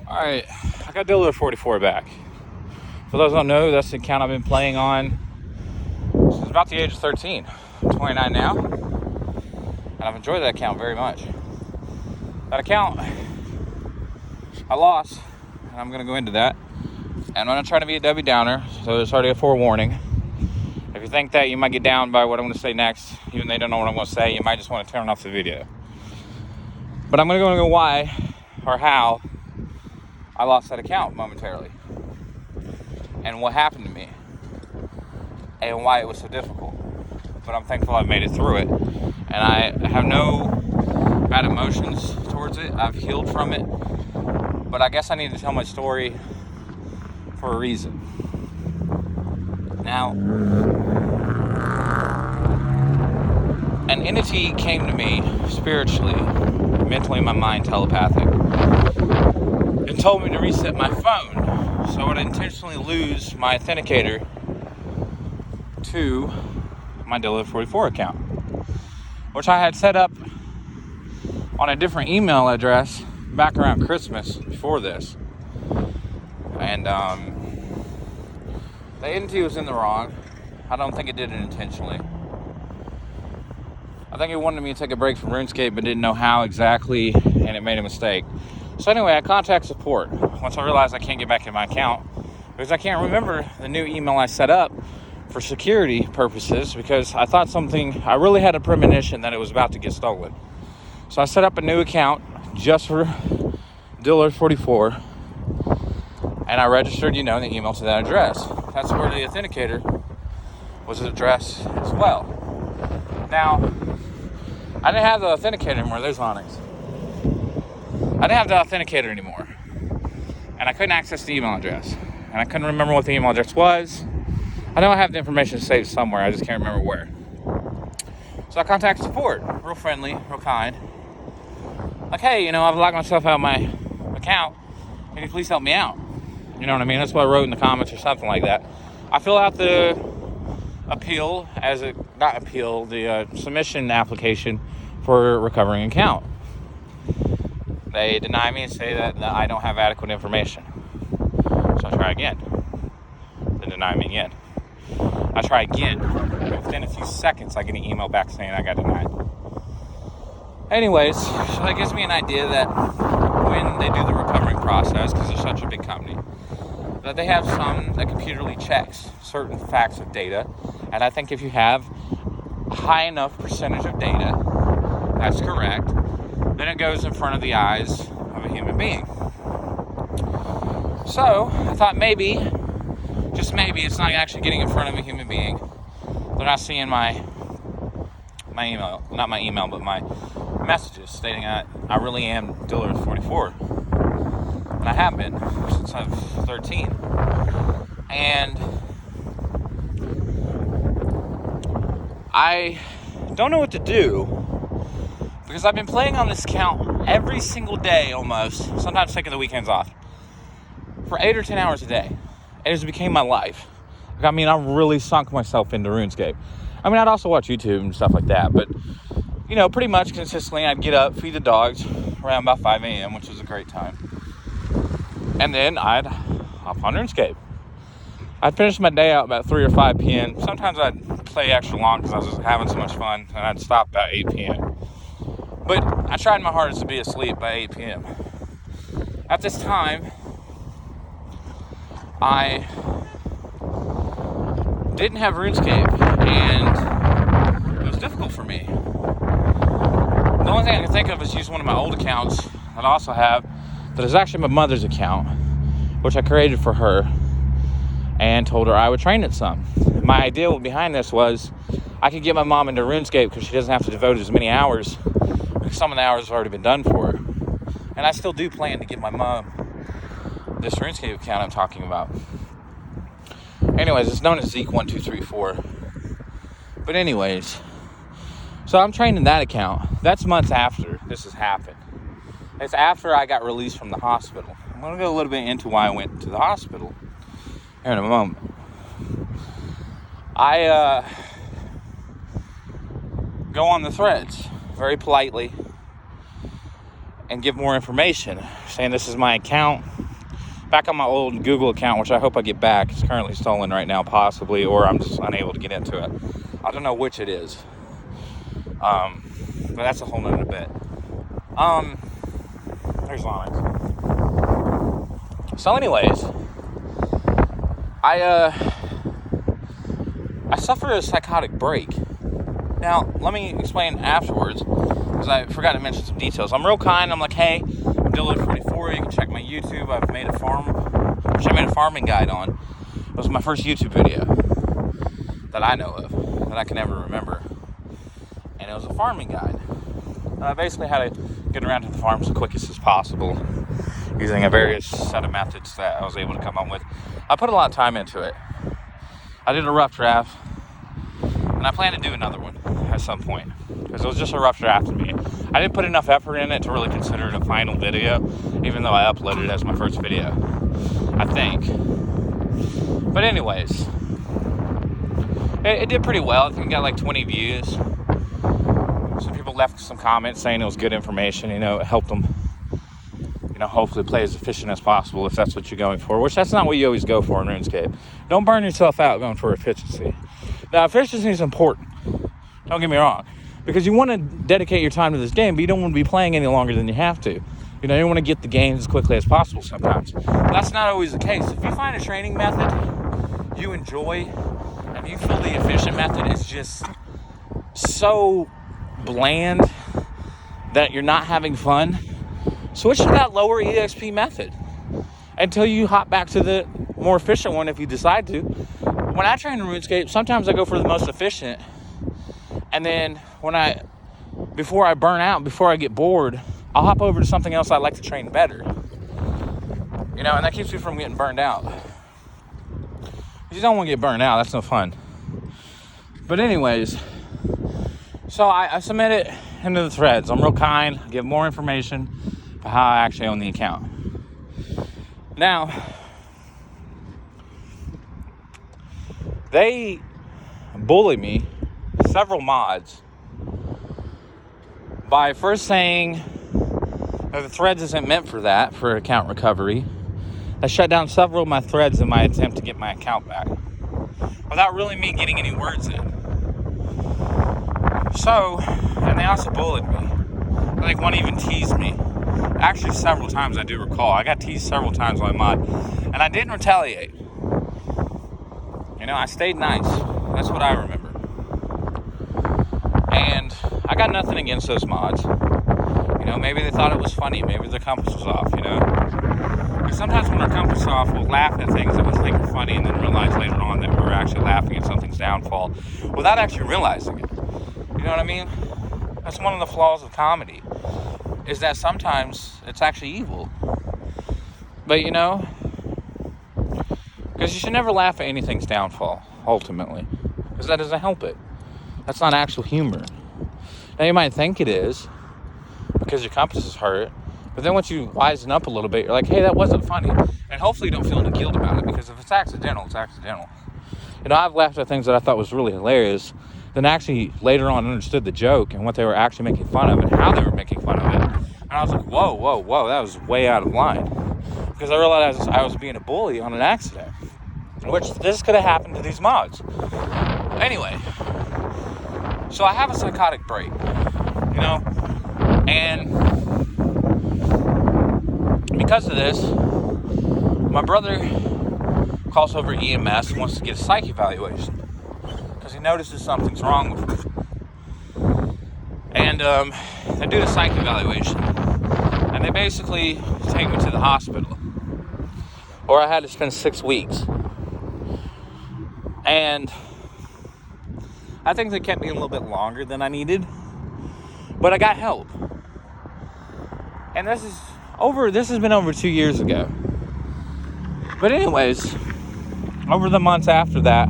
Alright, I got Diller 44 back. For those who don't know, that's the account I've been playing on since about the age of 13. I'm 29 now, and I've enjoyed that account very much. That account, I lost, and I'm going to go into that. And I'm going to try to be a Debbie Downer, so there's already a forewarning. If you think that you might get down by what I'm going to say next, even though they don't know what I'm going to say, you might just want to turn off the video. But I'm going to go into why or how I lost that account momentarily, and what happened to me, and why it was so difficult. But I'm thankful I've made it through it, and I have no bad emotions towards it. I've healed from it, but I guess I need to tell my story for a reason. Now, an entity came to me spiritually, mentally in my mind, telepathic, and told me to reset my phone so I would intentionally lose my authenticator to my Diller 44 account, which I had set up on a different email address back around Christmas before this. And the entity was in the wrong. I don't think it did it intentionally. I think it wanted me to take a break from RuneScape but didn't know how exactly, and it made a mistake. So anyway, I contacted support once I realized I can't get back in my account because I can't remember the new email I set up for security purposes, because I thought I really had a premonition that it was about to get stolen. So I set up a new account just for Diller 44, and I registered, the email to that address. That's where the authenticator was addressed as well. Now, I didn't have the authenticator anymore. There's Onyx. I didn't have the authenticator anymore, and I couldn't access the email address, and I couldn't remember what the email address was. I know I have the information saved somewhere, I just can't remember where. So I contacted support, real friendly, real kind. Like, hey, I've locked myself out of my account. Can you please help me out? You know what I mean? That's what I wrote in the comments or something like that. I fill out the submission application for recovering an account. They deny me and say that I don't have adequate information. So I try again. They deny me again. I try again. Within a few seconds, I get an email back saying I got denied. Anyways, so that gives me an idea that when they do the recovering process, because they're such a big company, that they have some that computerly checks certain facts of data. And I think if you have a high enough percentage of data that's correct, then it goes in front of the eyes of a human being. So I thought maybe, just maybe, it's not actually getting in front of a human being. They're not seeing my email, not my email, but my messages stating that I really am Diller 44. And I have been since I was 13. And I don't know what to do, because I've been playing on this account every single day almost, sometimes taking the weekends off, for 8 or 10 hours a day. It has become my life. I really sunk myself into RuneScape. I'd also watch YouTube and stuff like that, but, pretty much consistently I'd get up, feed the dogs around about 5 a.m., which was a great time. And then I'd hop on RuneScape. I'd finish my day out about 3 or 5 p.m. Sometimes I'd play extra long because I was just having so much fun, and I'd stop about 8 p.m. But I tried my hardest to be asleep by 8 p.m. At this time, I didn't have RuneScape, and it was difficult for me. The only thing I can think of is use one of my old accounts that I also have, that is actually my mother's account, which I created for her and told her I would train it some. My idea behind this was I could get my mom into RuneScape because she doesn't have to devote as many hours, because some of the hours have already been done for her. And I still do plan to give my mom this RuneScape account I'm talking about. Anyways, it's known as Zeke1234. But anyways, so I'm training that account. That's months after this has happened. It's after I got released from the hospital. I'm going to go a little bit into why I went to the hospital here in a moment. I go on the threads very politely and give more information, saying this is my account. back on my old Google account, which I hope I get back. It's currently stolen right now, possibly, or I'm just unable to get into it. I don't know which it is. But that's a whole nother bit. There's Onyx. So anyways, I suffered a psychotic break. Now, let me explain afterwards, because I forgot to mention some details. I'm real kind. I'm like, hey, I'm Dylan44. You can check my YouTube. I made a farming guide on. It was my first YouTube video that I know of, that I can never remember. And it was a farming guide. Basically how to get around to the farms the quickest as possible, using a various set of methods that I was able to come up with. I put a lot of time into it. I did a rough draft, and I plan to do another one at some point, because it was just a rough draft to me. I didn't put enough effort in it to really consider it a final video, even though I uploaded it as my first video, I think. But anyways, it did pretty well. I think it got like 20 views. Some people left some comments saying it was good information, it helped them, hopefully play as efficient as possible if that's what you're going for, which that's not what you always go for in RuneScape. Don't burn yourself out going for efficiency. Now, efficiency is important, don't get me wrong, because you want to dedicate your time to this game, but you don't want to be playing any longer than you have to. You want to get the gains as quickly as possible sometimes. But that's not always the case. If you find a training method you enjoy, and you feel the efficient method is just so bland that you're not having fun, switch to that lower EXP method until you hop back to the more efficient one if you decide to. When I train in RuneScape, sometimes I go for the most efficient, and then before I burn out, before I get bored, I'll hop over to something else I like to train better. And that keeps you from getting burned out. You don't want to get burned out, that's no fun. But anyways, so I submit it into the threads. I'm real kind. I give more information about how I actually own the account. Now, they bully me, several mods, by first saying that the threads isn't meant for that, for account recovery. I shut down several of my threads in my attempt to get my account back, without really me getting any words in. So, and they also bullied me. Like, one even teased me. Actually, several times, I do recall. I got teased several times by mod, and I didn't retaliate. I stayed nice. That's what I remember. And I got nothing against those mods. Maybe they thought it was funny. Maybe their compass was off, Because sometimes when our compass is off, we'll laugh at things that we think are funny and then realize later on that we're actually laughing at something's downfall without actually realizing it. You know what I mean? That's one of the flaws of comedy, is that sometimes it's actually evil. But because you should never laugh at anything's downfall, ultimately, because that doesn't help it. That's not actual humor. Now, you might think it is, because your compass is hurt, but then once you wisen up a little bit, you're like, hey, that wasn't funny. And hopefully you don't feel any guilt about it, because if it's accidental, it's accidental. I've laughed at things that I thought was really hilarious, then actually later on understood the joke and what they were actually making fun of and how they were making fun of it. And I was like, whoa, that was way out of line. Because I realized I was being a bully on an accident, which this could have happened to these mods. Anyway, so I have a psychotic break, and because of this, my brother calls over EMS and wants to get a psych evaluation because he notices something's wrong with me. And they do the psych evaluation, and they basically take me to the hospital, or I had to spend 6 weeks. And I think they kept me a little bit longer than I needed, but I got help. And this has been over 2 years ago. But anyways, over the months after that,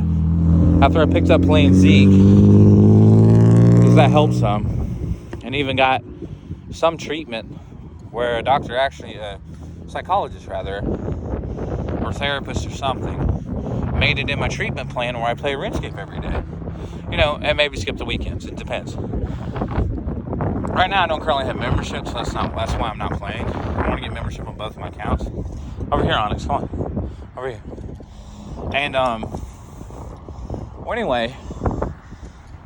after I picked up playing Zeke, because that helped some, and even got some treatment where a doctor actually, a psychologist rather, or therapist or something, made it in my treatment plan where I play RuneScape every day. And maybe skip the weekends. It depends. Right now, I don't currently have membership, so that's why I'm not playing. I want to get membership on both my accounts. Over here, Onyx, come on. Over here. And, well, anyway,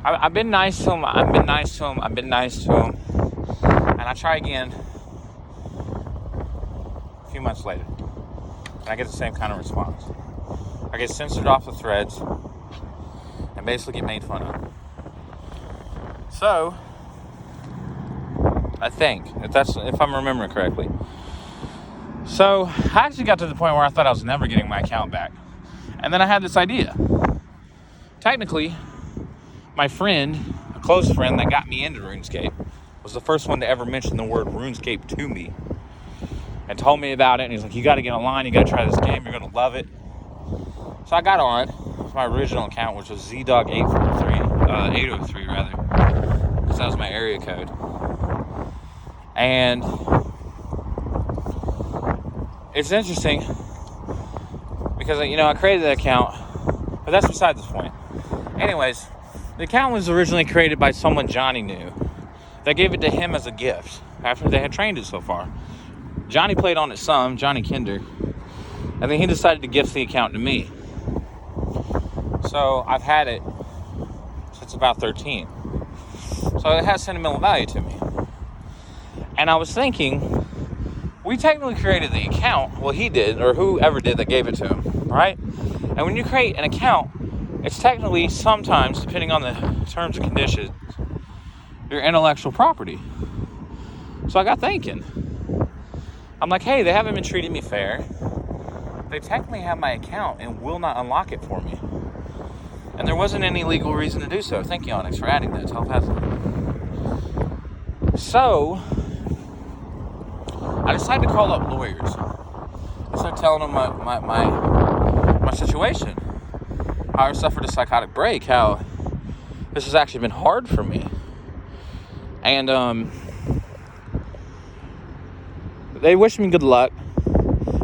I've been nice to him. And I try again a few months later. And I get the same kind of response. I get censored off the threads and basically get made fun of. So, I think, if I'm remembering correctly. So, I actually got to the point where I thought I was never getting my account back. And then I had this idea. Technically, my friend, a close friend that got me into RuneScape, was the first one to ever mention the word RuneScape to me. And told me about it, and he's like, you got to get online, you got to try this game, you're going to love it. So I got on my original account, which was ZDog803 rather, because that was my area code. And it's interesting because, I created the account, but that's beside this point. Anyways, the account was originally created by someone Johnny knew. They gave it to him as a gift after they had trained it so far. Johnny played on it some, Johnny Kinder, and then he decided to gift the account to me. So I've had it since about 13. So it has sentimental value to me. And I was thinking, we technically created the account, well he did, or whoever did that gave it to him, right? And when you create an account, it's technically sometimes, depending on the terms and conditions, your intellectual property. So I got thinking. I'm like, hey, they haven't been treating me fair. They technically have my account and will not unlock it for me. And there wasn't any legal reason to do so. Thank you, Onyx, for adding that telepathically. So, I decided to call up lawyers. I started telling them my situation. How I suffered a psychotic break. How this has actually been hard for me. And, they wish me good luck.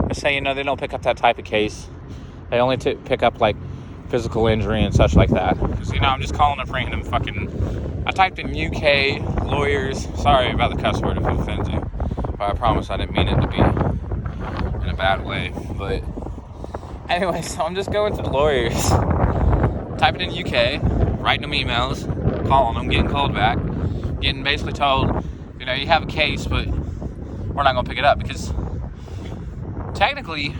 They say, they don't pick up that type of case. They only pick up, physical injury and such like that. Because, I'm just calling up random I typed in UK lawyers. Sorry about the cuss word if it offends you. But I promise I didn't mean it to be in a bad way. But, anyway, so I'm just going to the lawyers. Typing in UK. Writing them emails. Calling them. Getting called back. Getting basically told, you have a case, but we're not going to pick it up because technically,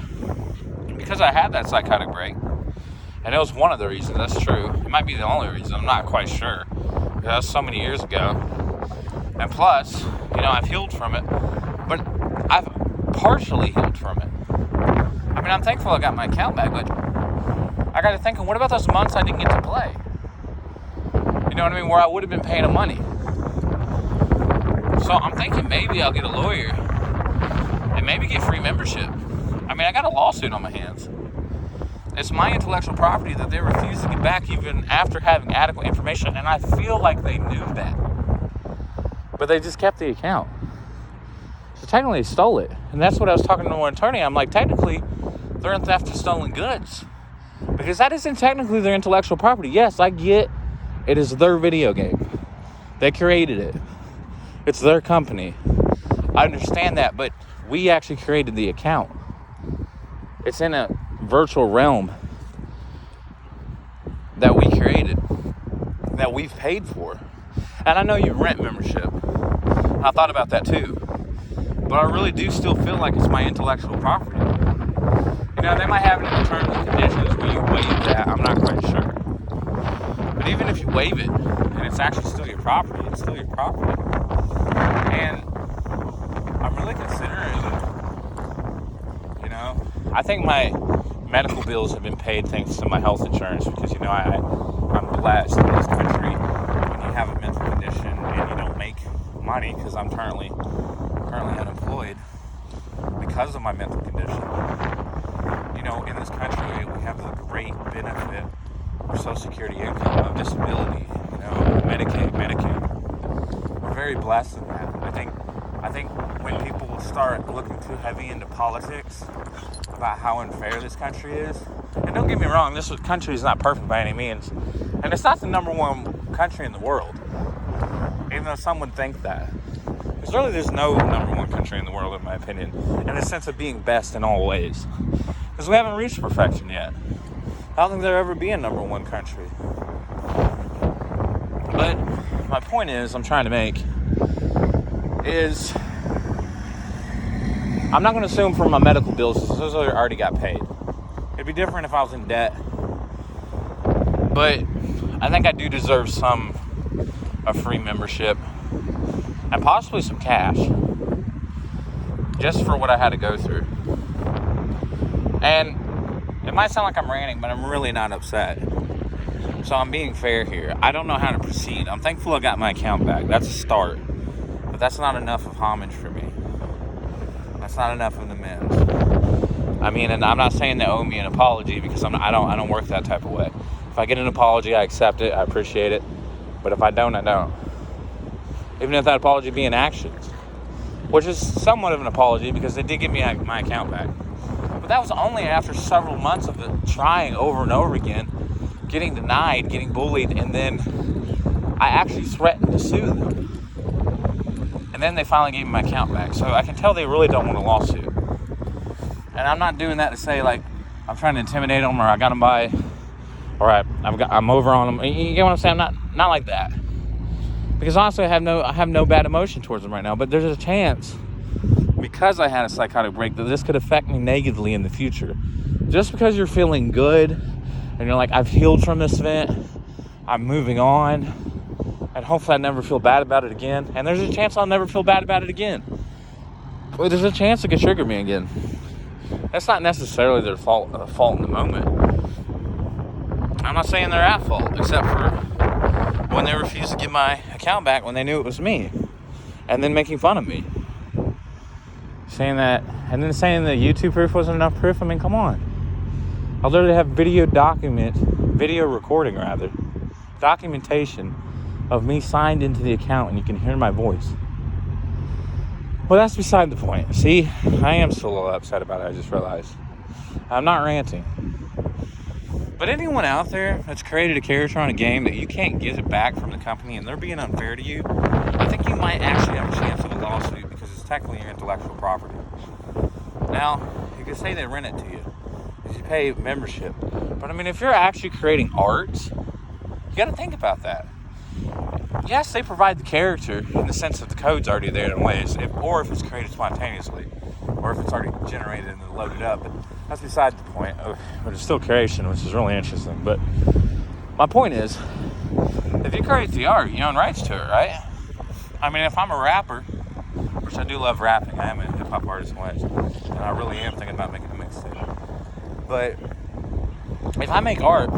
because I had that psychotic break, and it was one of the reasons, that's true. It might be the only reason, I'm not quite sure. That was so many years ago. And plus, I've healed from it, but I've partially healed from it. I'm thankful I got my account back, but I got to thinking, what about those months I didn't get to play? You know what I mean? Where I would have been paying them money. So I'm thinking maybe I'll get a lawyer and maybe get free membership. I got a lawsuit on my hands. It's my intellectual property that they refuse to get back even after having adequate information, and I feel like they knew that. But they just kept the account. So technically they stole it. And that's what I was talking to an attorney. I'm like, technically, they're in theft of stolen goods. Because that isn't technically their intellectual property. Yes, I get it is their video game. They created it. It's their company. I understand that, but we actually created the account. It's in a virtual realm that we created, that we've paid for. And I know you rent membership. I thought about that too. But I really do still feel like it's my intellectual property. They might have it in the terms and conditions where you waive that. I'm not quite sure. But even if you waive it, and it's actually still your property, it's still your property. And I'm really considering, I think my medical bills have been paid thanks to my health insurance because, I'm blessed in this country when you have a mental condition and you don't make money because I'm currently unemployed because of my mental condition. In this country, we have the great benefit of Social Security income, of disability, Medicaid. We're very blessed in that. I think when people start looking too heavy into politics about how unfair this country is, and don't get me wrong, this country is not perfect by any means, and it's not the number one country in the world, even though some would think that. Because really there's no number one country in the world, in my opinion, in the sense of being best in all ways. Because we haven't reached perfection yet. I don't think there'll ever be a number one country. But my point is, I'm trying to make, is I'm not going to assume for my medical bills, those already got paid. It'd be different if I was in debt. But I think I do deserve a free membership and possibly some cash just for what I had to go through. And it might sound like I'm ranting, but I'm really not upset. So I'm being fair here. I don't know how to proceed. I'm thankful I got my account back. That's a start. But that's not enough of homage for me. That's not enough of the amends. I mean, and I'm not saying they owe me an apology, because I don't work that type of way. If I get an apology, I accept it, I appreciate it. But if I don't, I don't. Even if that apology be in actions, which is somewhat of an apology because they did give me my account back. But that was only after several months of it, trying over and over again, getting denied, getting bullied, and then I actually threatened to sue them. And then they finally gave me my account back. So I can tell they really don't want a lawsuit. And I'm not doing that to say, like, I'm trying to intimidate them, or I got them by, or I'm over on them. You get what I'm saying? I'm not like that. Because honestly, I have no bad emotion towards them right now. But there's a chance, because I had a psychotic break, that this could affect me negatively in the future. Just because you're feeling good and you're like, I've healed from this event, I'm moving on, and hopefully I never feel bad about it again. And there's a chance I'll never feel bad about it again. But there's a chance it could trigger me again. That's not necessarily their fault in the moment. I'm not saying they're at fault, except for when they refused to give my account back when they knew it was me, and then making fun of me, saying that YouTube proof wasn't enough proof. I mean, come on. I literally have video documentation of me signed into the account, and you can hear my voice. Well, that's beside the point. See, I am still a little upset about it, I just realized. I'm not ranting. But anyone out there that's created a character on a game that you can't get it back from the company and they're being unfair to you, I think you might actually have a chance of a lawsuit, because it's technically your intellectual property. Now, you could say they rent it to you, because you pay membership. But I mean, if you're actually creating art, you got to think about that. Yes, they provide the character in the sense that the code's already there in ways, or if it's created spontaneously, or if it's already generated and loaded up. But that's beside the point. But it's still creation, which is really interesting. But my point is, if you create the art, you own rights to it, right? I mean, if I'm a rapper, which I do love rapping, I am a hip-hop artist in ways, and I really am thinking about making a mixtape. But if I make art, you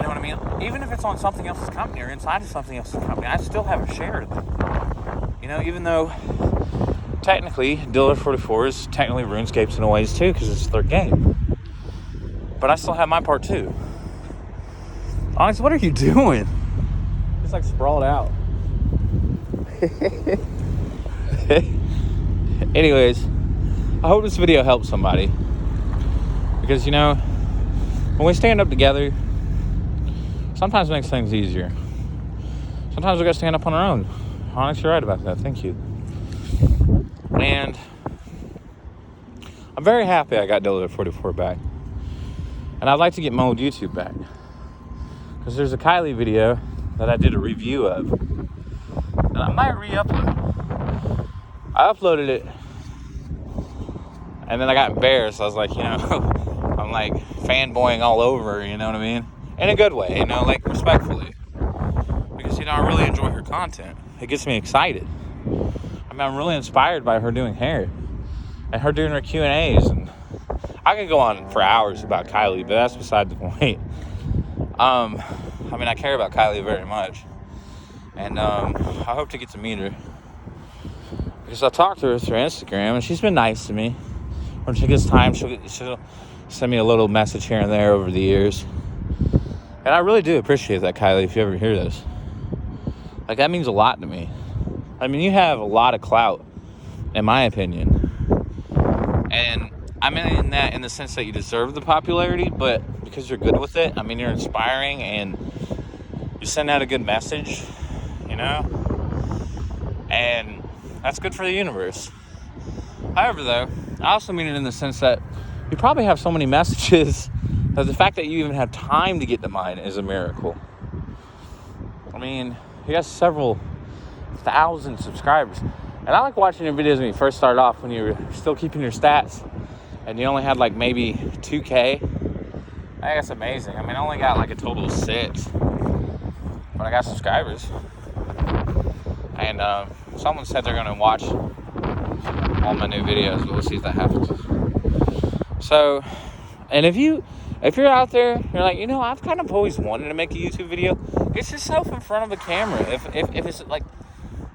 know what I mean? Even if it's on something else's company or inside of something else's company, I still have a share of it. You know, even though technically Dealer 44 is technically RuneScape's in a ways too, because it's their game. But I still have my part too. Onyx, what are you doing? It's like sprawled out. Anyways, I hope this video helps somebody. Because, you know, when we stand up together, sometimes it makes things easier. Sometimes we gotta stand up on our own. Onyx, you're right about that. Thank you. And I'm very happy I got Dealer 44 back. And I'd like to get my old YouTube back. Because there's a Kylie video that I did a review of. And I might re-upload. I uploaded it. And then I got embarrassed. I was like, you know, I'm like fanboying all over, you know what I mean? In a good way, you know, like respectfully. Because, you know, I really enjoy her content. It gets me excited. I mean, I'm really inspired by her doing hair. And her doing her Q&As. And I could go on for hours about Kylie, but that's beside the point. I mean, I care about Kylie very much. And I hope to get to meet her. Because I talked to her through Instagram, and she's been nice to me. When she gets time, she'll send me a little message here and there over the years. And I really do appreciate that, Kylie, if you ever hear this. Like, that means a lot to me. I mean, you have a lot of clout, in my opinion. And I mean in the sense that you deserve the popularity, but because you're good with it, I mean, you're inspiring and you send out a good message, you know? And that's good for the universe. However, though, I also mean it in the sense that you probably have so many messages that the fact that you even have time to get to mine is a miracle. I mean, you got several thousand subscribers. And I like watching your videos when you first started off, when you were still keeping your stats and you only had like maybe 2K. I think that's amazing. I mean, I only got like a total of 6, but I got subscribers. And someone said they're going to watch all my new videos, but we'll see if that happens. So, and if you're out there, you're like, I've kind of always wanted to make a YouTube video. Get yourself in front of a camera. If it's like,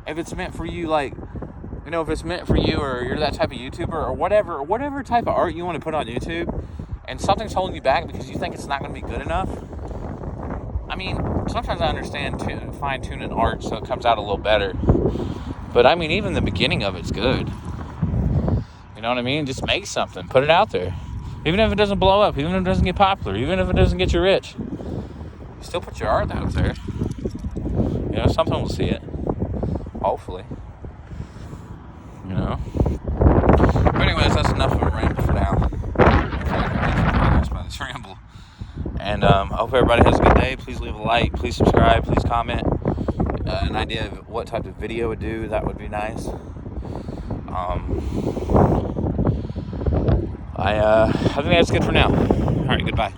if it's meant for you, like, if it's meant for you, or you're that type of YouTuber, or whatever type of art you want to put on YouTube, and something's holding you back because you think it's not going to be good enough. I mean, sometimes I understand fine-tuning art so it comes out a little better. But I mean, even the beginning of it's good. You know what I mean? Just make something. Put it out there. Even if it doesn't blow up. Even if it doesn't get popular. Even if it doesn't get you rich. Still put your art out there. Something will see it. Hopefully. But anyways, that's enough of a ramble for now. That's by this ramble. And I hope everybody has a good day. Please leave a like. Please subscribe. Please comment. An idea of what type of video would do, that would be nice. I think that's good for now. All right, goodbye.